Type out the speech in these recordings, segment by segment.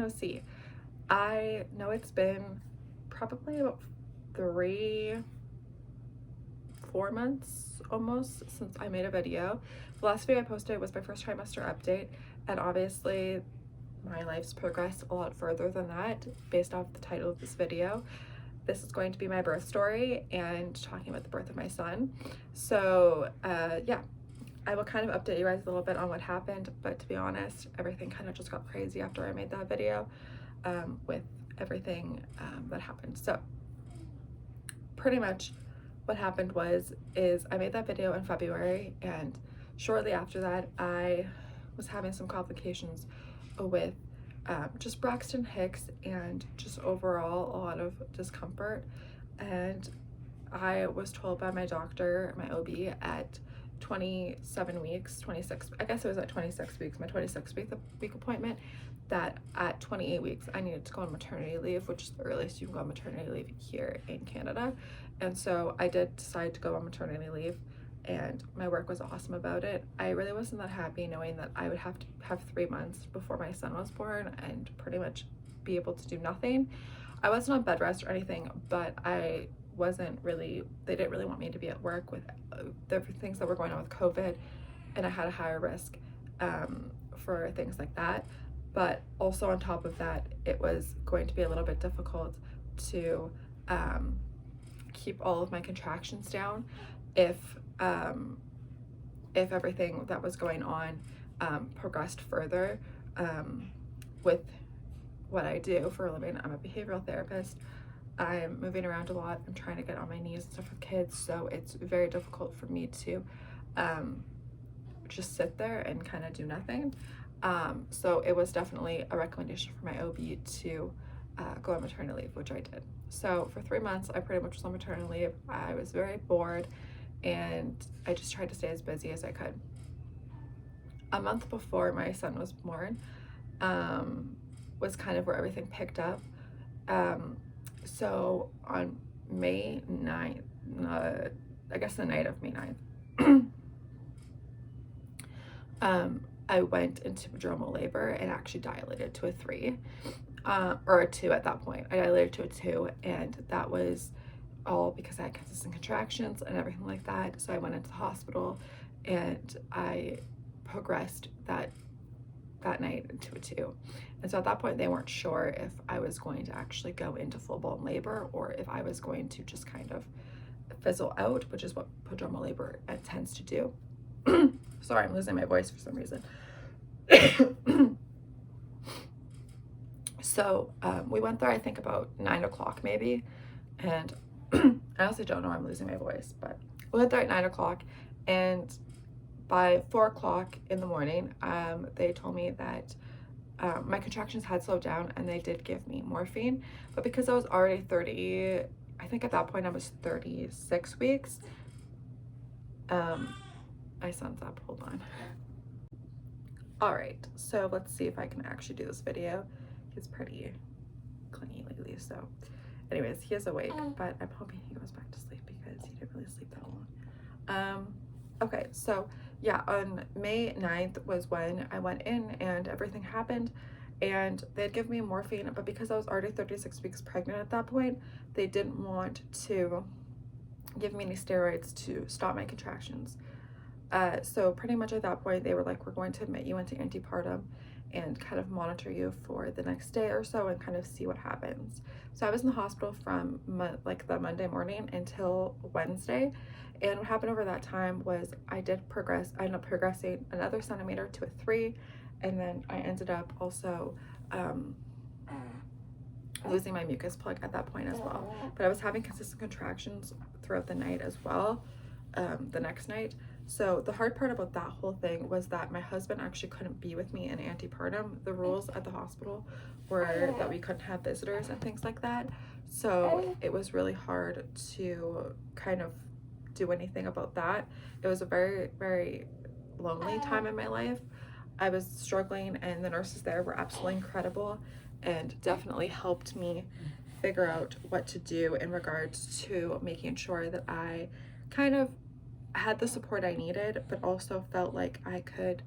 no see. I know it's been probably about 3-4 months almost since I made a video. The last video I posted was my first trimester update, and obviously my life's progressed a lot further than that based off the title of this video. This is going to be my birth story and talking about the birth of my son. So yeah, I will kind of update you guys a little bit on what happened, but to be honest, everything kind of just got crazy after I made that video with everything that happened. So pretty much what happened is I made that video in February, and shortly after that I was having some complications with just Braxton Hicks and just overall a lot of discomfort. And I was told by my doctor, my OB, at 27 weeks, 26, I guess it was at 26 weeks, my 26 week appointment, that at 28 weeks I needed to go on maternity leave, which is the earliest you can go on maternity leave here in Canada. And so I did decide to go on maternity leave, and my work was awesome about it. I really wasn't that happy knowing that I would have to have 3 months before my son was born and pretty much be able to do nothing. I wasn't on bed rest or anything, but I wasn't really, they didn't really want me to be at work with the things that were going on with COVID, and I had a higher risk for things like that. But also on top of that, it was going to be a little bit difficult to keep all of my contractions down if everything that was going on progressed further with what I do for a living. I'm a behavioral therapist. I'm moving around a lot. I'm trying to get on my knees and stuff with kids, so it's very difficult for me to just sit there and kind of do nothing. So it was definitely a recommendation from my OB to go on maternity leave, which I did. So for 3 months, I pretty much was on maternity leave. I was very bored, and I just tried to stay as busy as I could. A month before my son was born was kind of where everything picked up. So on May 9th, I guess the night of May 9th, I went into prodromal labor and actually dilated to a 3, or a 2 at that point. I dilated to a 2, and that was all because I had consistent contractions and everything like that. So I went into the hospital, and I progressed that night into a 2. And so at that point, they weren't sure if I was going to actually go into full-blown labor or if I was going to just kind of fizzle out, which is what prodromal labor tends to do. Sorry, I'm losing my voice for some reason. So we went there, I think about 9 o'clock maybe, and I honestly don't know, I'm losing my voice, but we went there at 9 o'clock, and by 4 o'clock in the morning, they told me that my contractions had slowed down, and they did give me morphine. But because I was already 30, I think at that point I was 36 weeks. My son's up, hold on. All right, so let's see if I can actually do this video. He's pretty clingy lately, so anyways, he is awake, but I'm hoping he goes back to sleep because he didn't really sleep that long. Okay, so yeah, on May 9th was when I went in and everything happened, and they'd give me morphine, but because I was already 36 weeks pregnant at that point, they didn't want to give me any steroids to stop my contractions. So pretty much at that point, they were like, we're going to admit you into antepartum and kind of monitor you for the next day or so and kind of see what happens. So I was in the hospital from like the Monday morning until Wednesday. And what happened over that time was I ended up progressing another centimeter to a 3. And then I ended up also losing my mucus plug at that point as well. But I was having consistent contractions throughout the night as well, the next night. So the hard part about that whole thing was that my husband actually couldn't be with me in antepartum. The rules at the hospital were that we couldn't have visitors and things like that. So it was really hard to kind of do anything about that. It was a very, very lonely time in my life. I was struggling, and the nurses there were absolutely incredible and definitely helped me figure out what to do in regards to making sure that I kind of had the support I needed, but also felt like I could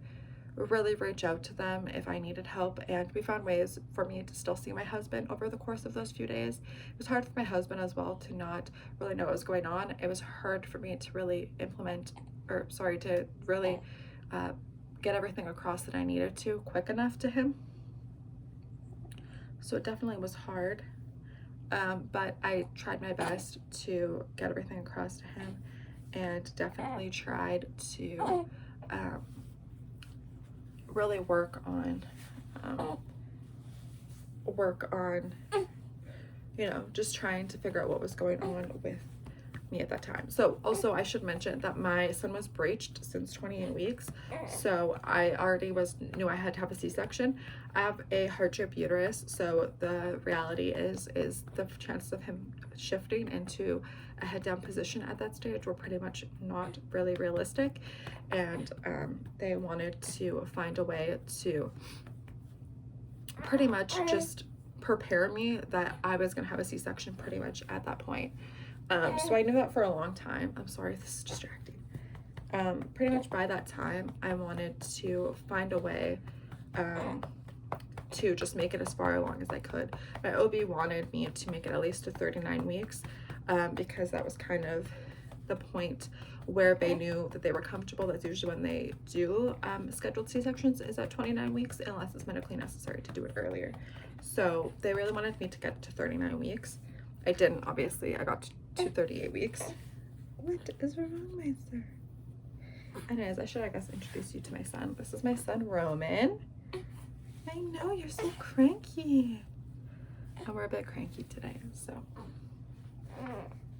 really reach out to them if I needed help, and we found ways for me to still see my husband over the course of those few days. It was hard for my husband as well to not really know what was going on. It was hard for me to really to really get everything across that I needed to quick enough to him. So it definitely was hard, but I tried my best to get everything across to him, and definitely tried to really work on you know, just trying to figure out what was going on with me at that time. So also I should mention that my son was breached since 28 weeks, so I already knew I had to have a C-section. I have a heart-shaped uterus, so the reality is the chances of him shifting into a head down position at that stage were pretty much not really realistic, and they wanted to find a way to pretty much just prepare me that I was gonna have a C-section pretty much at that point. So I knew that for a long time. I'm sorry, this is distracting. Pretty much by that time, I wanted to find a way to just make it as far along as I could. My OB wanted me to make it at least to 39 weeks because that was kind of the point where they knew that they were comfortable. That's usually when they do scheduled C-sections, is at 29 weeks, unless it's medically necessary to do it earlier. So they really wanted me to get to 39 weeks. I didn't, obviously. I got to 38 weeks. What is wrong, my sir? Anyways, I should, I guess, introduce you to my son. This is my son, Roman. I know, you're so cranky. And we're a bit cranky today, so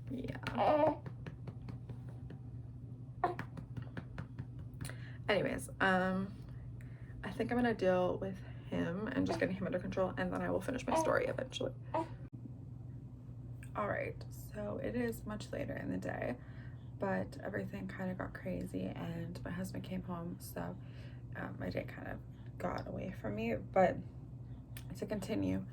yeah. Anyways, I think I'm gonna deal with him and just getting him under control, and then I will finish my story eventually. All right, so it is much later in the day, but everything kind of got crazy, and my husband came home, so my day kind of got away from me. But to continue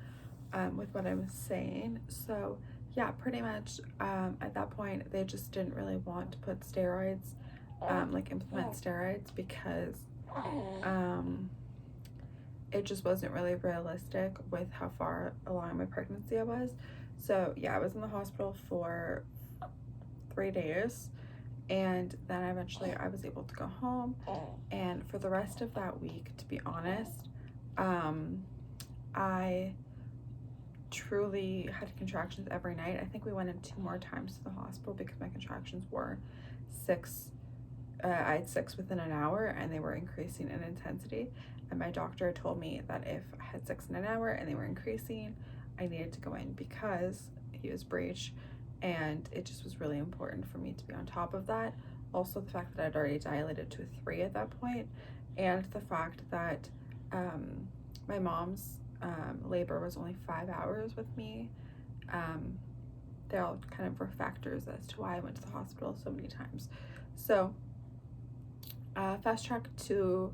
with what I was saying, so yeah, pretty much at that point they just didn't really want to put steroids, like implement steroids, because it just wasn't really realistic with how far along my pregnancy I was. So yeah, I was in the hospital for 3 days, and then eventually I was able to go home. And for the rest of that week, to be honest, I truly had contractions every night. I think we went in 2 more times to the hospital because my contractions were 6. I had 6 within an hour, and they were increasing in intensity. And my doctor told me that if I had 6 in an hour and they were increasing, I needed to go in because he was breech, and it just was really important for me to be on top of that. Also, the fact that I'd already dilated to a 3 at that point, and the fact that my mom's labor was only 5 hours with me. They all kind of were factors as to why I went to the hospital so many times. So fast track to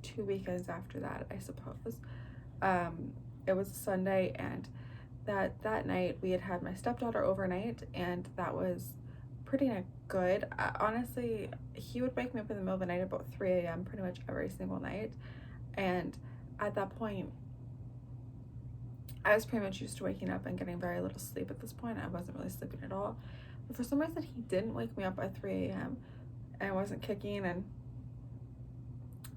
2 weekends after that, I suppose. It was a Sunday, and that night we had my stepdaughter overnight, and that was pretty good. Honestly, he would wake me up in the middle of the night about 3 a.m. pretty much every single night, and at that point I was pretty much used to waking up and getting very little sleep. At this point I wasn't really sleeping at all, but for some reason he didn't wake me up at 3 a.m. and I wasn't kicking, and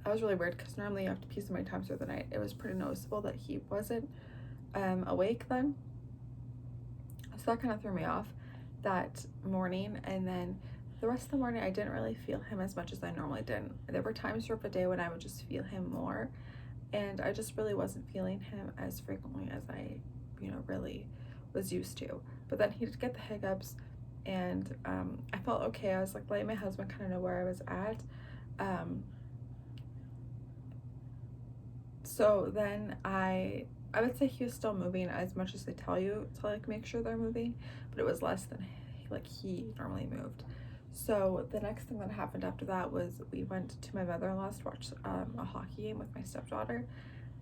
that was really weird because normally you have to pee so many times through the night. It was pretty noticeable that he wasn't awake then, so that kind of threw me off that morning. And then the rest of the morning I didn't really feel him as much as I normally did. There were times throughout the day when I would just feel him more, and I just really wasn't feeling him as frequently as I, really was used to. But then he did get the hiccups, and I felt okay. I was like letting my husband kind of know where I was at. So then I would say he was still moving as much as they tell you to like make sure they're moving, but it was less than like he normally moved. So the next thing that happened after that was we went to my mother-in-law's to watch a hockey game with my stepdaughter,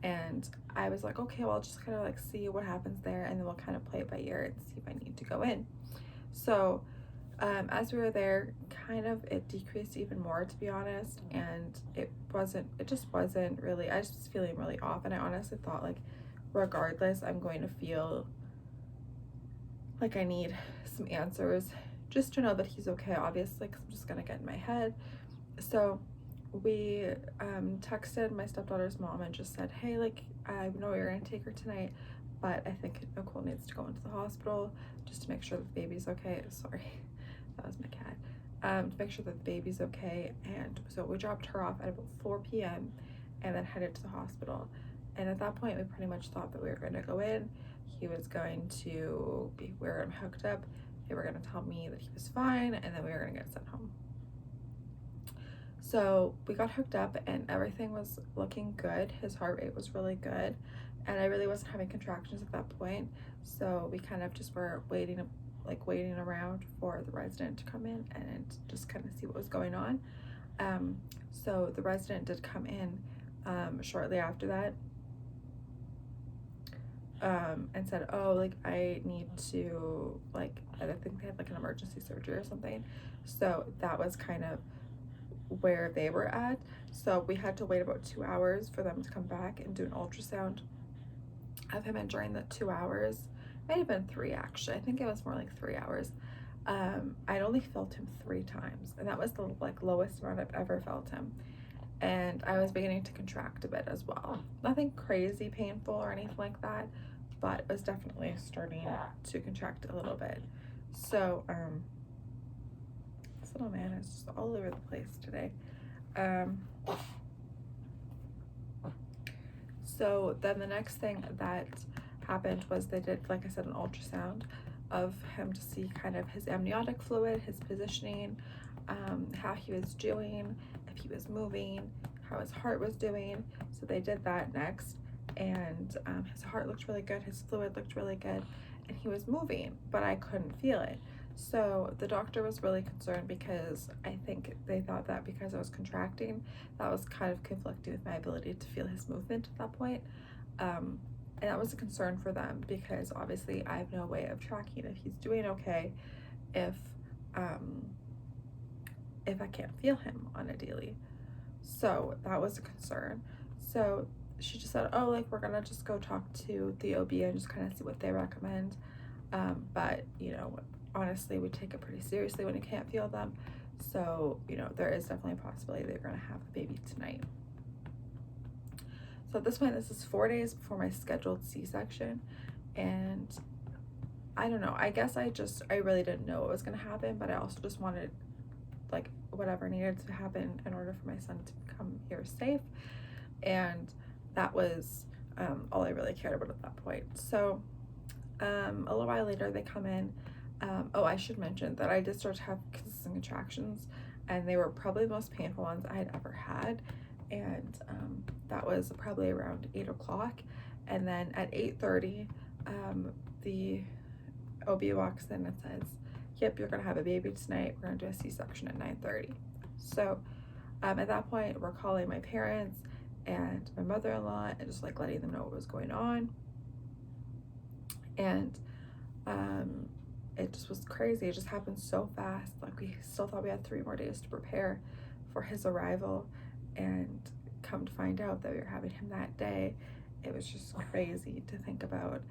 and I was like, okay, well, I'll just kind of like see what happens there, and then we'll kind of play it by ear and see if I need to go in. So As we were there, kind of it decreased even more, to be honest, and it just wasn't really, I was just feeling really off, and I honestly thought, like, regardless, I'm going to feel like I need some answers just to know that he's okay, obviously, because I'm just gonna get in my head. So we texted my stepdaughter's mom and just said, hey, like, I know you're gonna take her tonight, but I think Nicole needs to go into the hospital just to make sure that the baby's okay. Sorry, that was my cat. To make sure that the baby's okay. And so we dropped her off at about 4 p.m. and then headed to the hospital. And at that point, we pretty much thought that we were going to go in. He was going to be where I'm hooked up. They were going to tell me that he was fine, and then we were going to get sent home. So we got hooked up and everything was looking good. His heart rate was really good, and I really wasn't having contractions at that point. So we kind of just were waiting around for the resident to come in and just kind of see what was going on. So the resident did come in shortly after that, and said, oh, like, I need to, like, I think they had like an emergency surgery or something. So that was kind of where they were at. So we had to wait about 2 hours for them to come back and do an ultrasound of him. And during the 2 hours, might have been 3 actually, I think it was more like 3 hours, I'd only felt him 3 times, and that was the like lowest amount I've ever felt him. And I was beginning to contract a bit as well. Nothing crazy painful or anything like that, but it was definitely starting to contract a little bit. So this little man is just all over the place today. So then the next thing that happened was they did, like I said, an ultrasound of him to see kind of his amniotic fluid, his positioning, how he was doing, if he was moving, how his heart was doing. So they did that next, and his heart looked really good, his fluid looked really good, and he was moving, but I couldn't feel it. So the doctor was really concerned because I think they thought that because I was contracting, that was kind of conflicting with my ability to feel his movement at that point. And that was a concern for them because obviously I have no way of tracking if he's doing okay if I can't feel him on a daily. So that was a concern. So she just said, oh, like, we're gonna just go talk to the OB and just kind of see what they recommend. But, you know, honestly, we take it pretty seriously when you can't feel them. So, you know, there is definitely a possibility they're gonna have the baby tonight. So at this point, this is 4 days before my scheduled C-section, and I don't know, I guess I really didn't know what was gonna happen, but I also just wanted, like, whatever needed to happen in order for my son to come here safe, and that was all I really cared about at that point. So a little while later, they come in. Oh, I should mention that I did start to have consistent contractions, and they were probably the most painful ones I had ever had, and that was probably around 8 o'clock, and then at 8:30, the OB walks in and says, yep, you're gonna have a baby tonight, we're gonna do a C-section at 9:30. So at that point, we're calling my parents and my mother-in-law and just like letting them know what was going on. And it just was crazy. It just happened so fast. Like, we still thought we had 3 more days to prepare for his arrival, and come to find out that we were having him that day. It was just crazy to think about.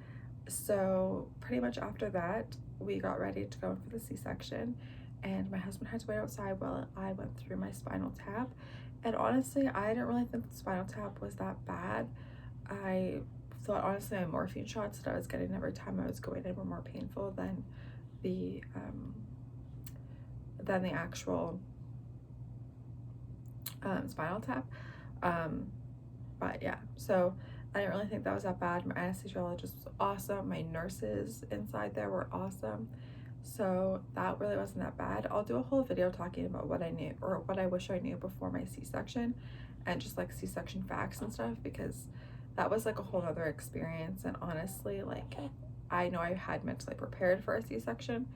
So pretty much after that, we got ready to go in for the C-section, and my husband had to wait outside while I went through my spinal tap. And honestly, I didn't really think the spinal tap was that bad. I thought, honestly, my morphine shots that I was getting every time I was going in were more painful than the actual spinal tap. But yeah, so I didn't really think that was that bad. My anesthesiologist was awesome. My nurses inside there were awesome. So that really wasn't that bad. I'll do a whole video talking about what I knew, or what I wish I knew before my C-section, and just like C-section facts and stuff, because that was like a whole other experience. And honestly, like, I know I had mentally prepared for a C-section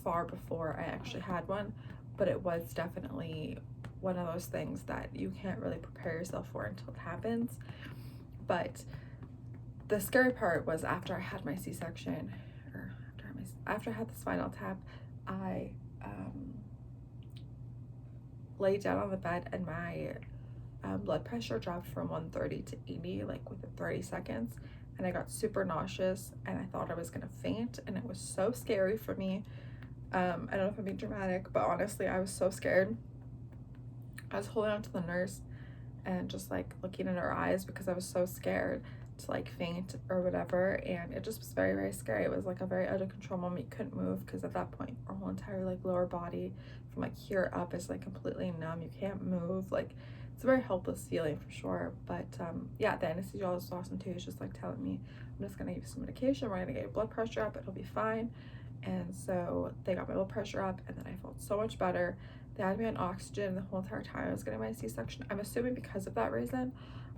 far before I actually had one, but it was definitely one of those things that you can't really prepare yourself for until it happens. But the scary part was after I had my C-section, or after I had the spinal tap, I laid down on the bed, and my blood pressure dropped from 130 to 80 like within 30 seconds, and I got super nauseous, and I thought I was gonna faint, and it was so scary for me. I don't know if I'm being dramatic, but honestly, I was so scared. I was holding on to the nurse and just like looking in her eyes because I was so scared to like faint or whatever, and it just was very, very scary. It was like a very out of control moment. You couldn't move because at that point our whole entire like lower body from like here up is like completely numb. You can't move. Like, it's a very helpless feeling for sure. But yeah, the anesthesiologist was awesome too. He's just like telling me, I'm just gonna give you some medication, we're gonna get your blood pressure up, it'll be fine. And so they got my blood pressure up, and then I felt so much better. They had me on oxygen the whole entire time I was getting my C-section. I'm assuming because of that reason.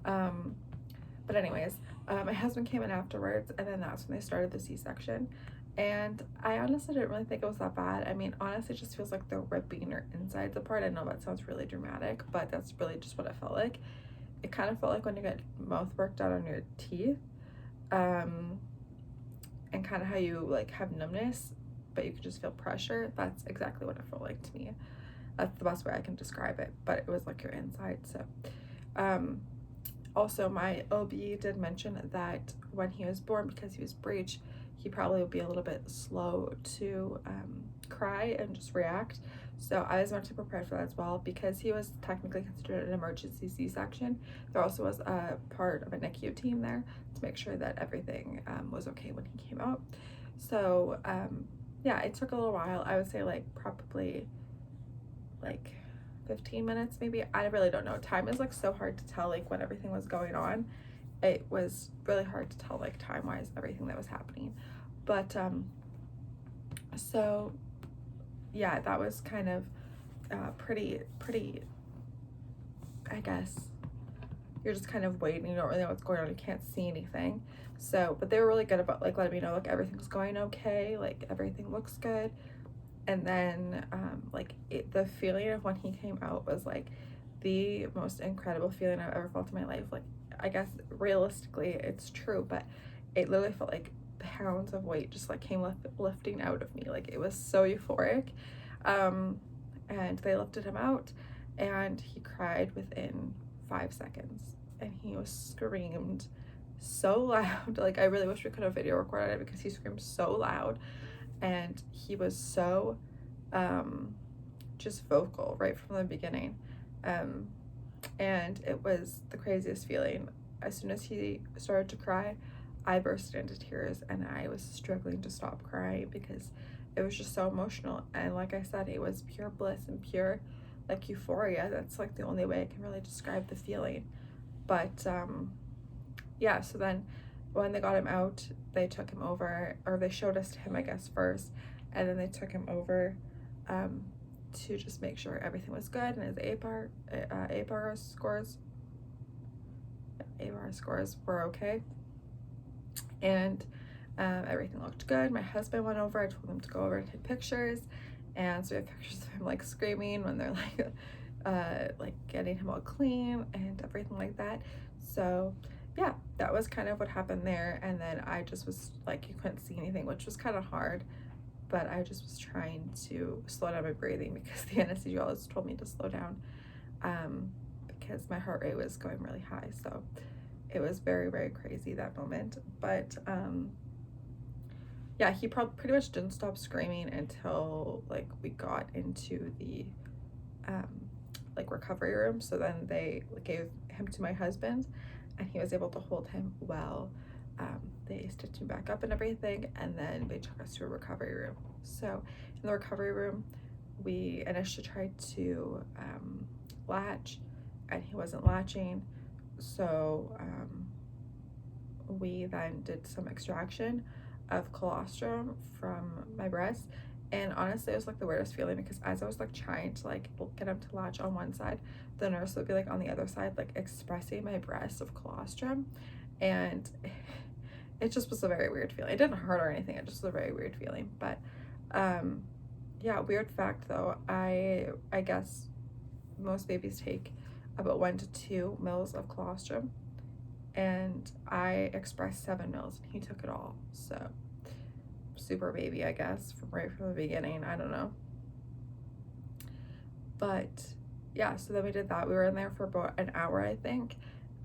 But anyways, my husband came in afterwards, and then that's when they started the C-section. And I honestly didn't really think it was that bad. I mean, honestly, it just feels like they're ripping your insides apart. I know that sounds really dramatic, but that's really just what it felt like. It kind of felt like when you get mouth work done on your teeth, and kind of how you like have numbness, but you can just feel pressure. That's exactly what it felt like to me. That's the best way I can describe it, but it was like your inside. So also my OB did mention that when he was born, because he was breech, he probably would be a little bit slow to cry and just react. So I was mentally prepared for that as well, because he was technically considered an emergency C-section. There also was a part of a NICU team there to make sure that everything was okay when he came out. So yeah, it took a little while. I would say like probably like 15 minutes maybe. I really don't know. Time is like so hard to tell, like when everything was going on. It was really hard to tell like time-wise everything that was happening. But so yeah, that was kind of pretty, I guess. You're just kind of waiting, you don't really know what's going on, you can't see anything. So, but they were really good about like letting me know like everything's going okay, like everything looks good. And then the feeling of when he came out was like the most incredible feeling I've ever felt in my life. Like, I guess realistically it's true, but it literally felt like pounds of weight just like came lifting out of me. Like, it was so euphoric. And they lifted him out, and he cried within 5 seconds, and he was screamed so loud. Like, I really wish we could have video recorded it because he screamed so loud, and he was so just vocal right from the beginning. And it was the craziest feeling. As soon as he started to cry, I burst into tears, and I was struggling to stop crying because it was just so emotional. And like I said, it was pure bliss and pure like euphoria. That's like the only way I can really describe the feeling. But yeah, so then when they got him out, they took him over, or they showed us to him, I guess, first, and then they took him over to just make sure everything was good, and his ABAR scores were okay, and everything looked good. My husband went over. I told him to go over and take pictures, and so we have pictures of him like screaming when they're like getting him all clean and everything like that. So yeah, that was kind of what happened there. And then I just was like, you couldn't see anything, which was kind of hard, but I just was trying to slow down my breathing because the anesthesiologist told me to slow down because my heart rate was going really high. So it was very, very crazy, that moment. But yeah, he pretty much didn't stop screaming until like we got into the like recovery room. So then they gave him to my husband, and he was able to hold him well. They stitched him back up and everything, and then they took us to a recovery room. So in the recovery room, we initially tried to latch, and he wasn't latching. So we then did some extraction of colostrum from my breast, and honestly it was like the weirdest feeling because as I was like trying to like get him to latch on one side, the nurse would be like on the other side like expressing my breast of colostrum, and it just was a very weird feeling. It didn't hurt or anything, it just was a very weird feeling. But yeah, weird fact though, I guess most babies take about 1 to 2 mils of colostrum, and I expressed 7 mils and he took it all. So super baby, I guess, right from the beginning. I don't know. But yeah, so then we did that. We were in there for about an hour, I think.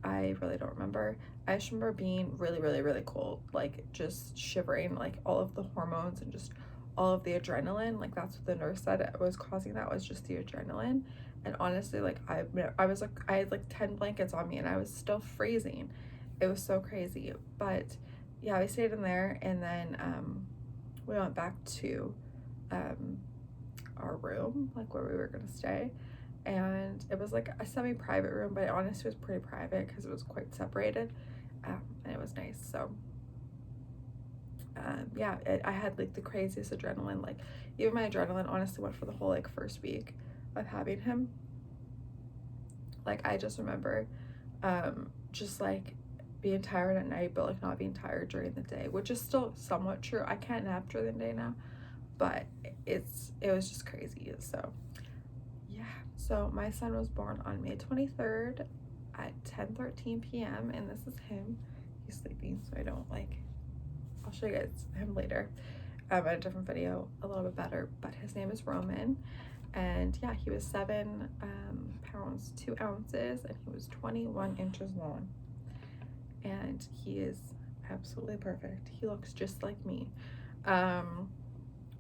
I really don't remember. I just remember being really, really, really cold, like just shivering, like all of the hormones and just all of the adrenaline. Like that's what the nurse said was causing that, was just the adrenaline. And honestly, like I was like, I had like 10 blankets on me and I was still freezing. It was so crazy. But yeah, we stayed in there, and then we went back to our room, like where we were gonna stay. And it was like a semi-private room, but it honestly was pretty private because it was quite separated, and it was nice. So yeah, I had like the craziest adrenaline. Like even my adrenaline honestly went for the whole like first week of having him. Like I just remember just like being tired at night, but like not being tired during the day, which is still somewhat true. I can't nap during the day now, but it was just crazy. So yeah, so my son was born on May 23rd at 10:13 p.m. and this is him. He's sleeping, so I don't like, I'll show you guys him later in a different video a little bit better, but his name is Roman. And yeah, he was 7 pounds 2 ounces, and he was 21 inches long, and he is absolutely perfect. He looks just like me,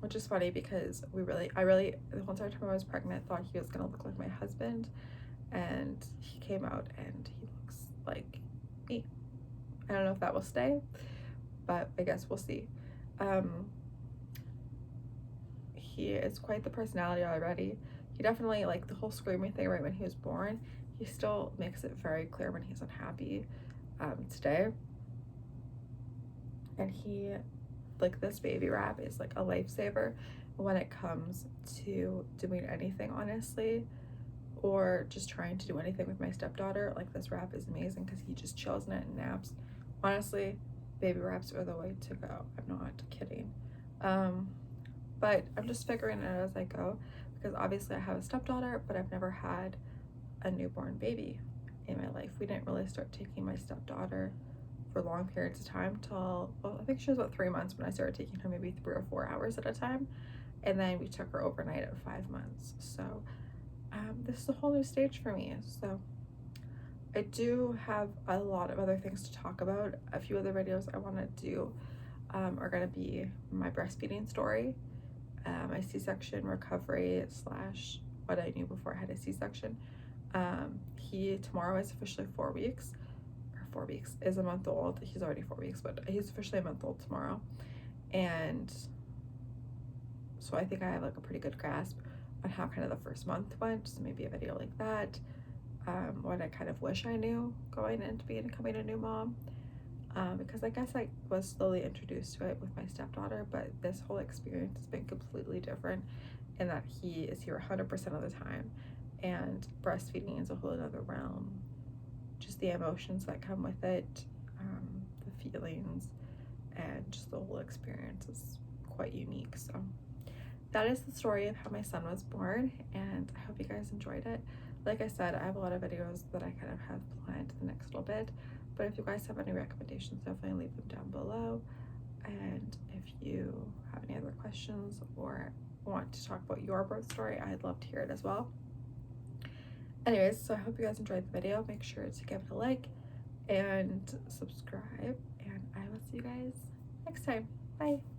which is funny because I really the whole entire time I was pregnant thought he was gonna look like my husband, and he came out and he looks like me. I don't know if that will stay, but I guess we'll see. He is quite the personality already. He definitely, like the whole screaming thing right when he was born, he still makes it very clear when he's unhappy today. And he, like this baby wrap is like a lifesaver when it comes to doing anything, honestly, or just trying to do anything with my stepdaughter. Like this wrap is amazing because he just chills in it and naps. Honestly, baby wraps are the way to go. I'm not kidding. But I'm just figuring it out as I go, because obviously I have a stepdaughter, but I've never had a newborn baby in my life. We didn't really start taking my stepdaughter for long periods of time till, well, I think she was about 3 months when I started taking her maybe 3 or 4 hours at a time. And then we took her overnight at 5 months. So this is a whole new stage for me. So I do have a lot of other things to talk about. A few other videos I want to do are going to be my breastfeeding story, my C-section recovery / what I knew before I had a C-section. He tomorrow is officially 4 weeks, or 4 weeks is a month old. He's already 4 weeks, but he's officially a month old tomorrow. And so I think I have like a pretty good grasp on how kind of the first month went. So maybe a video like that. What I kind of wish I knew going into becoming a new mom. Because I guess I was slowly introduced to it with my stepdaughter, but this whole experience has been completely different in that he is here 100% of the time, and breastfeeding is a whole other realm. Just the emotions that come with it, the feelings, and just the whole experience is quite unique. So that is the story of how my son was born, and I hope you guys enjoyed it. Like I said, I have a lot of videos that I kind of have planned the next little bit, but if you guys have any recommendations, definitely leave them down below. And if you have any other questions or want to talk about your birth story, I'd love to hear it as well. Anyways, so I hope you guys enjoyed the video. Make sure to give it a like and subscribe, and I will see you guys next time. Bye.